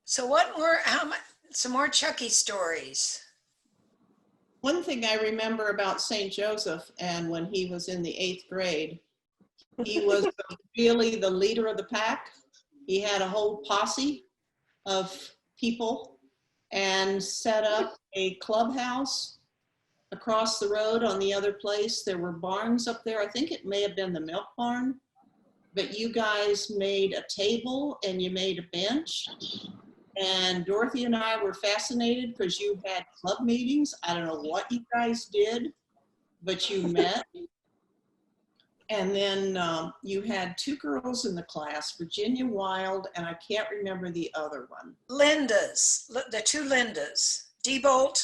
So what more, some more Chucky stories? One thing I remember about St. Joseph, and when he was in the 8th grade, he was really the leader of the pack. He had a whole posse of people and set up a clubhouse across the road on the other place. There were barns up there. I think it may have been the milk barn, but you guys made a table and you made a bench. And Dorothy and I were fascinated because you had club meetings. I don't know what you guys did, but you met. And then you had 2 girls in the class, Virginia Wild, and I can't remember the other one. Linda's, the 2 Lindas, Diebold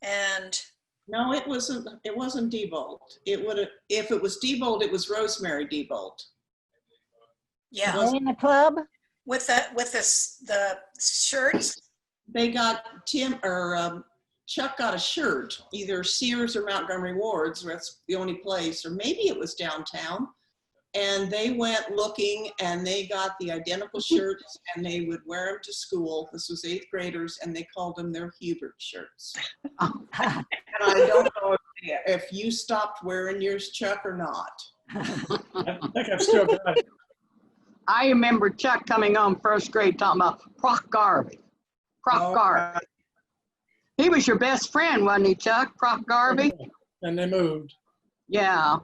and... No, it wasn't Diebold. It would have, if it was Diebold, it was Rosemary Diebold. Yeah. Were they in the club? With the shirts? They got Chuck got a shirt, either Sears or Montgomery Ward's, that's the only place, or maybe it was downtown. And they went looking and they got the identical shirts and they would wear them to school. This was 8th graders and they called them their Hubert shirts. And I don't know if you stopped wearing yours, Chuck, or not. I think I've still got it. I remember Chuck coming home 1st grade talking about Proc Garvey. Proc Garvey. He was your best friend, wasn't he, Chuck? Proc Garvey? And they moved. Yeah.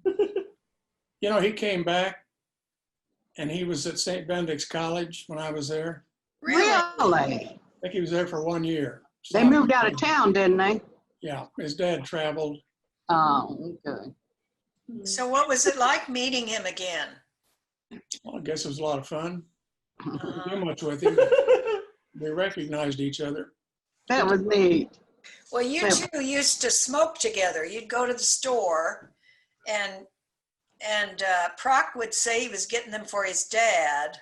You know, he came back and he was at St. Benedict's College when I was there. Really? I think he was there for 1 year. They moved out of town, didn't they? Yeah, his dad traveled. Oh, okay. So what was it like meeting him again? Well, I guess it was a lot of fun. Didn't do much with him. We recognized each other. That was neat. Well, you 2 used to smoke together. You'd go to the store and Proc would say he was getting them for his dad.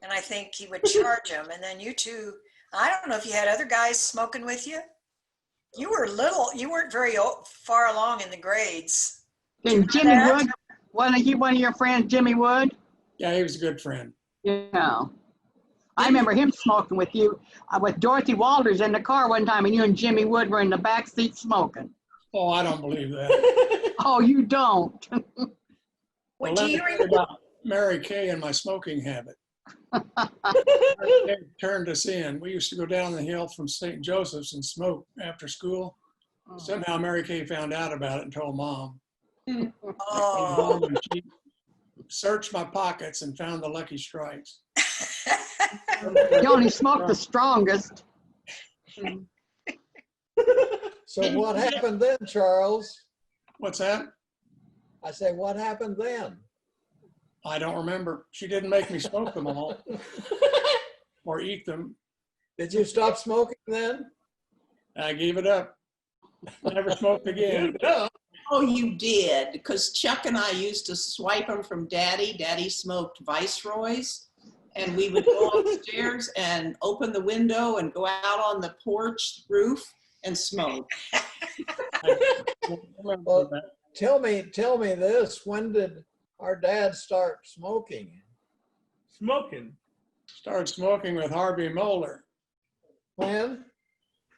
And I think he would charge him. And then you 2, I don't know if you had other guys smoking with you. You were little, you weren't very far along in the grades. And Jimmy Wood, wasn't he one of your friends, Jimmy Wood? Yeah, he was a good friend. Yeah. I remember him smoking with you, with Dorothy Walters in the car one time, and you and Jimmy Wood were in the back seat smoking. Oh, I don't believe that. Oh, you don't? What Well, do let me you tell you remember? about Mary Kay and my smoking habit. They turned us in. We used to go down the hill from St. Joseph's and smoke after school. Somehow Mary Kay found out about it and told Mom. Oh, And she searched my pockets and found the Lucky Strikes. You only smoked the strongest. So what happened then, Charles? What's that? I say, what happened then? I don't remember. She didn't make me smoke them all or eat them. Did you stop smoking then? I gave it up. Never smoked again. Oh, you did, because Chuck and I used to swipe them from Daddy. Daddy smoked Viceroys, and we would go upstairs and open the window and go out on the porch roof and smoke. Well, tell me this, when did our dad start smoking? Started smoking with Harvey Moeller. When?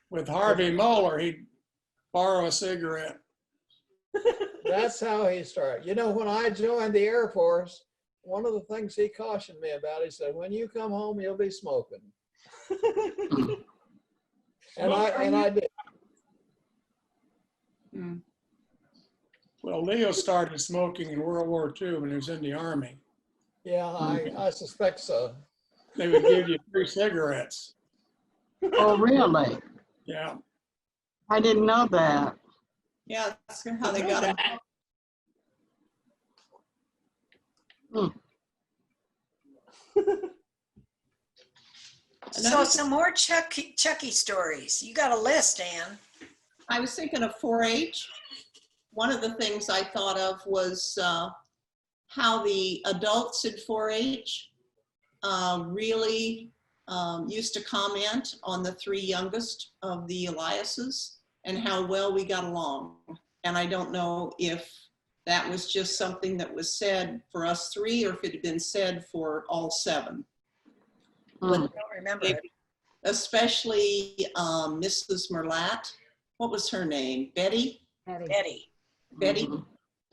With Harvey Moeller, he'd borrow a cigarette. That's how he started. You know, when I joined the Air Force, one of the things he cautioned me about, he said, when you come home, you'll be smoking. and I did. Well, Leo started smoking in World War II when he was in the Army. Yeah, I suspect so. They would give you free cigarettes. Oh, really? Yeah. I didn't know that. Yeah, that's how they got him. so some more Chucky stories. You got a list, Ann. I was thinking of 4-H. One of the things I thought of was how the adults at 4-H really used to comment on the 3 youngest of the Eliases and how well we got along. And I don't know if that was just something that was said for us 3 or if it had been said for all 7. I don't remember it. especially Mrs. Merlat. What was her name? Betty? Betty. Betty?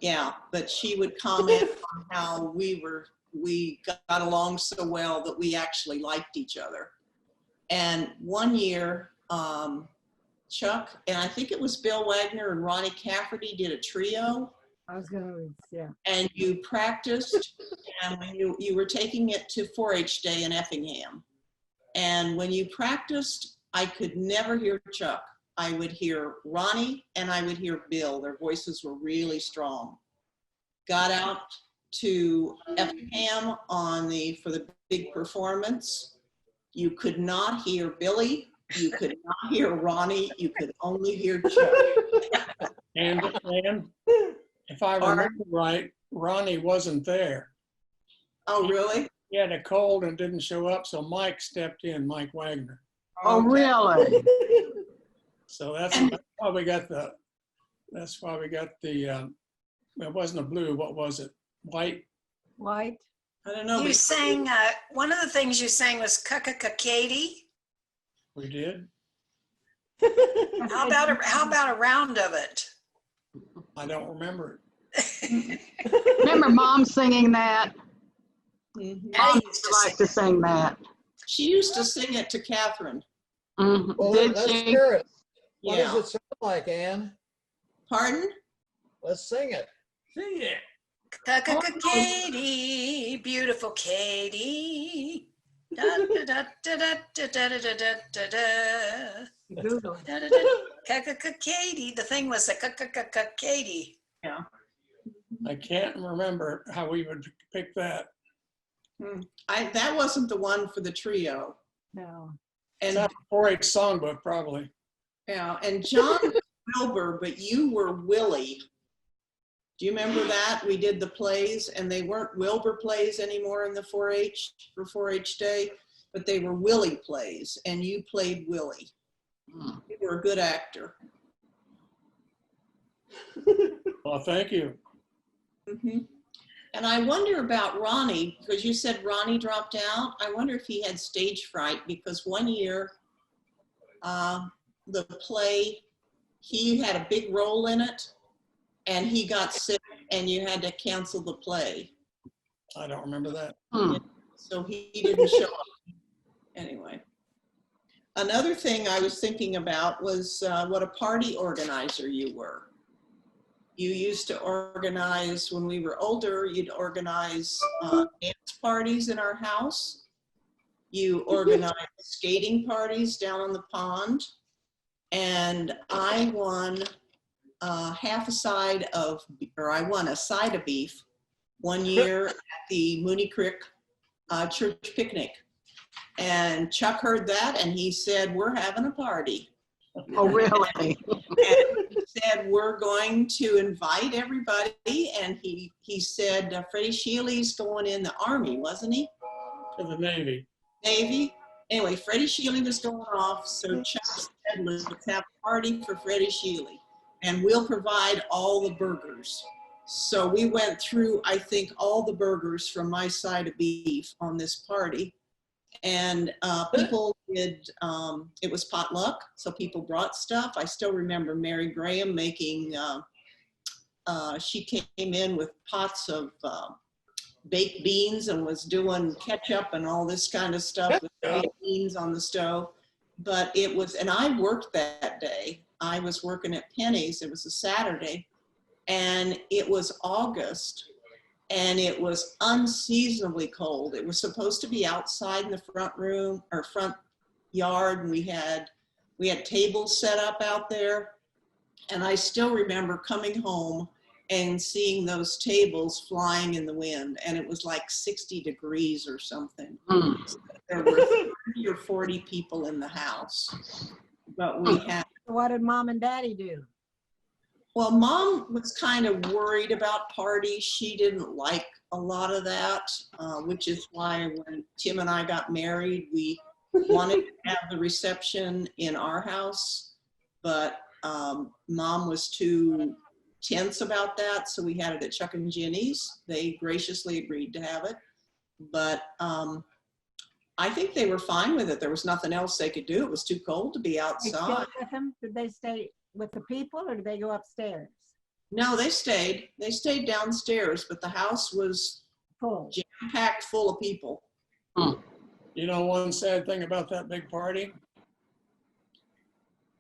Yeah, but she would comment on how we got along so well that we actually liked each other. And one year, Chuck, and I think it was Bill Wagner and Ronnie Cafferty did a trio. I was gonna, yeah. And you practiced, and when you were taking it to 4-H Day in Effingham. And when you practiced, I could never hear Chuck. I would hear Ronnie and I would hear Bill. Their voices were really strong. Got out to Effingham for the big performance. You could not hear Billy. You could not hear Ronnie. You could only hear Chuck. And if I remember right, Ronnie wasn't there. Oh, really? He had a cold and didn't show up, so Mike stepped in, Mike Wagner. Oh, really? So that's why we got the, it wasn't a blue, what was it? White? White. I don't know. You but- sang, one of the things you sang was Katie. We did? How about a round of it? I don't remember Remember Mom singing that? Mhm. Patty Mom used to used to like to sing that. She used to sing it to Catherine. Well, Did let's she? hear it. What Yeah. does it sound like, Ann? Pardon? Let's sing it. Sing it. Katie, beautiful Katie. Da, da, da, da, da, da, da, da, da, da, da. Google. Da, da, da. Katie. The thing was the Katie. Yeah. I can't remember how we would pick that. That wasn't the one for the trio. No. It's And not a 4-H songbook, probably. yeah, and John was Wilbur, but you were Willie. Do you remember that? We did the plays, and they weren't Wilbur plays anymore in the 4-H for 4-H Day, but they were Willie plays, and you played Willie. You were a good actor. Well, thank you. Mhm. And I wonder about Ronnie, because you said Ronnie dropped out. I wonder if he had stage fright, because one year, the play, he had a big role in it, and he got sick, and you had to cancel the play. I don't remember that. So he didn't show up. Anyway. Another thing I was thinking about was what a party organizer you were. You used to organize, when we were older, you'd organize dance parties in our house. You organized skating parties down on the pond. And I won I won a side of beef one year at the Mooney Creek church picnic. And Chuck heard that and he said, "We're having a party." Oh, really? And he said, "We're going to invite everybody." And he said, Freddie Shealy's going in the Army, wasn't he? To the Navy. Navy. Anyway, Freddie Shealy was going off. So Chuck said, "Let's have a party for Freddie Shealy. And we'll provide all the burgers." So we went through, I think, all the burgers from my side of beef on this party. And people did, it was potluck, so people brought stuff. I still remember Mary Graham making, she came in with pots of baked beans and was doing ketchup and all this kind of stuff with baked beans on the stove. But it was, and I worked that day. I was working at Penny's. It was a Saturday, and it was August. And it was unseasonably cold. It was supposed to be outside in the front room or front yard, and we had tables set up out there. And I still remember coming home and seeing those tables flying in the wind, and it was like 60 degrees or something. So there were 30 or 40 people in the house, but we had. What did Mom and Daddy do? Well, Mom was kind of worried about parties. She didn't like a lot of that, which is why when Tim and I got married, we wanted to have the reception in our house, but Mom was too tense about that, so we had it at Chuck and Ginny's. They graciously agreed to have it, but I think they were fine with it. There was nothing else they could do. It was too cold to be They outside. stayed with him? Did they stay with the people or did they go upstairs? No, they stayed. They stayed downstairs, but the house was Full. packed full of people. You know, one sad thing about that big party?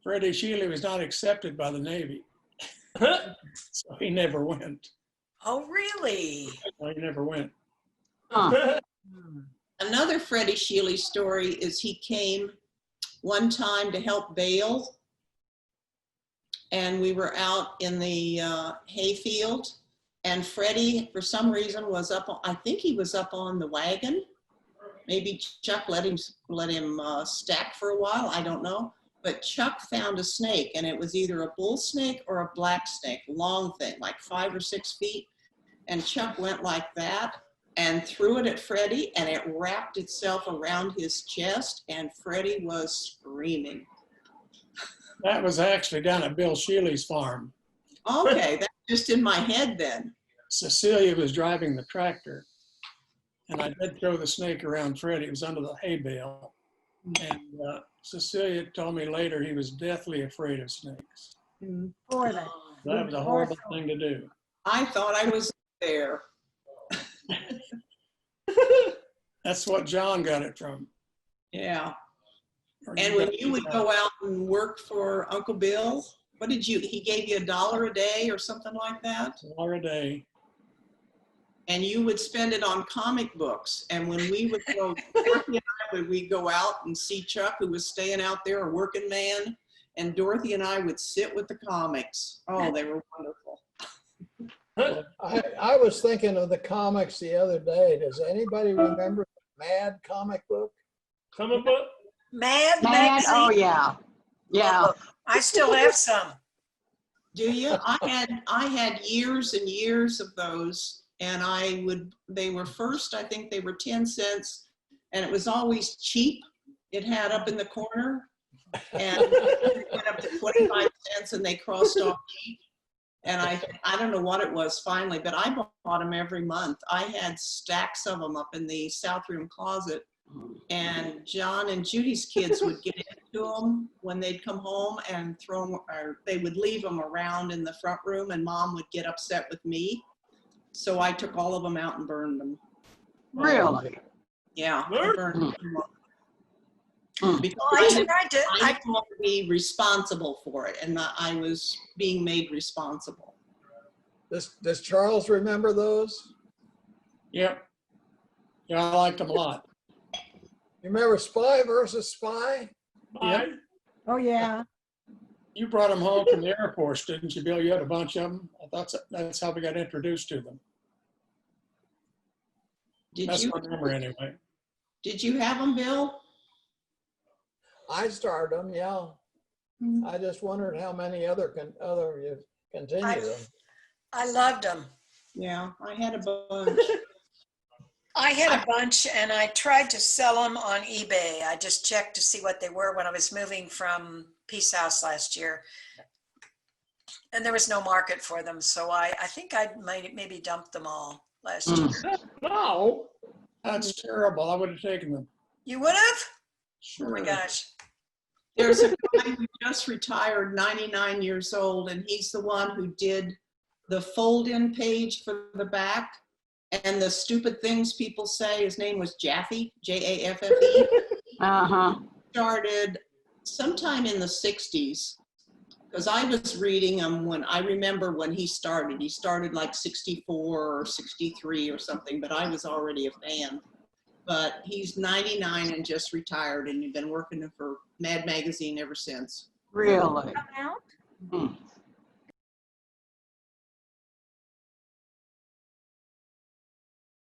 Freddie Shealy was not accepted by the Navy. So he never went. Oh, really? So he never went. Huh. Hmm. Another Freddie Shealy story is he came one time to help bail. And we were out in the hayfield. And Freddie, for some reason, was up, I think he was up on the wagon. Maybe Chuck let him stack for a while, I don't know. But Chuck found a snake, and it was either a bull snake or a black snake, long thing, like 5 or 6 feet. And Chuck went like that and threw it at Freddie, and it wrapped itself around his chest, and Freddie was screaming. That was actually down at Bill Shealy's farm. Okay, that's just in my head then. Cecilia was driving the tractor, and I did throw the snake around Freddie. It was under the hay bale. And Cecilia told me later he was deathly afraid of snakes. For that. That was a horrible thing to do. I thought I was there. That's what John got it from. Yeah. Or And when you would go out and work for Uncle Bill, what did he gave you $1 a day or something like that? $1 a day. And you would spend it on comic books. And when we would go, Dorothy and I we'd go out and see Chuck, who was staying out there, a working man, and Dorothy and I would sit with the comics. Oh, they were wonderful. I was thinking of the comics the other day. Does anybody remember the Mad comic book? Comic book? Mad Man, oh magazine. yeah. Yeah. I still have some. Do you? I had years and years of those, and they were first, I think they were 10 cents, and it was always cheap. It had up in the corner, and it went up to 25 cents, and they crossed off cheap. And I don't know what it was finally, but I bought them every month. I had stacks of them up in the South Room closet, and John and Judy's kids would get into them when they'd come home and throw them, or they would leave them around in the front room, and Mom would get upset with me. So I took all of them out and burned them. Really? Yeah, I Really? burned them. Hmm. Because Well, I tried to. I didn't want to be responsible for it, and I was being made responsible. Does Charles remember those? Yep. Yeah, I liked them a lot. You remember Spy versus Spy? Yeah. Oh, yeah. You brought them home from the Air Force, didn't you, Bill? You had a bunch of them. I thought that's how we got introduced to them. That's my memory anyway. Did you have them, Bill? I started them, yeah. I just wondered how many other you continued them. I loved them. Yeah, I had a bunch. I had a bunch and I tried to sell them on eBay. I just checked to see what they were when I was moving from Peace House last year. And there was no market for them. So I think I maybe dumped them all last year. No. That's terrible. I would have taken them. You would have? Sure. Oh my gosh. There's a guy who just retired, 99 years old, and he's the one who did the fold-in page for the back. And the stupid things people say, his name was Jaffe, Jaffe. Uh-huh. Started sometime in the 60s, because I was reading him I remember when he started. He started like 64 or 63 or something, but I was already a fan. But he's 99 and just retired, and he's been working for Mad Magazine ever since. Really? Come out? Hmm.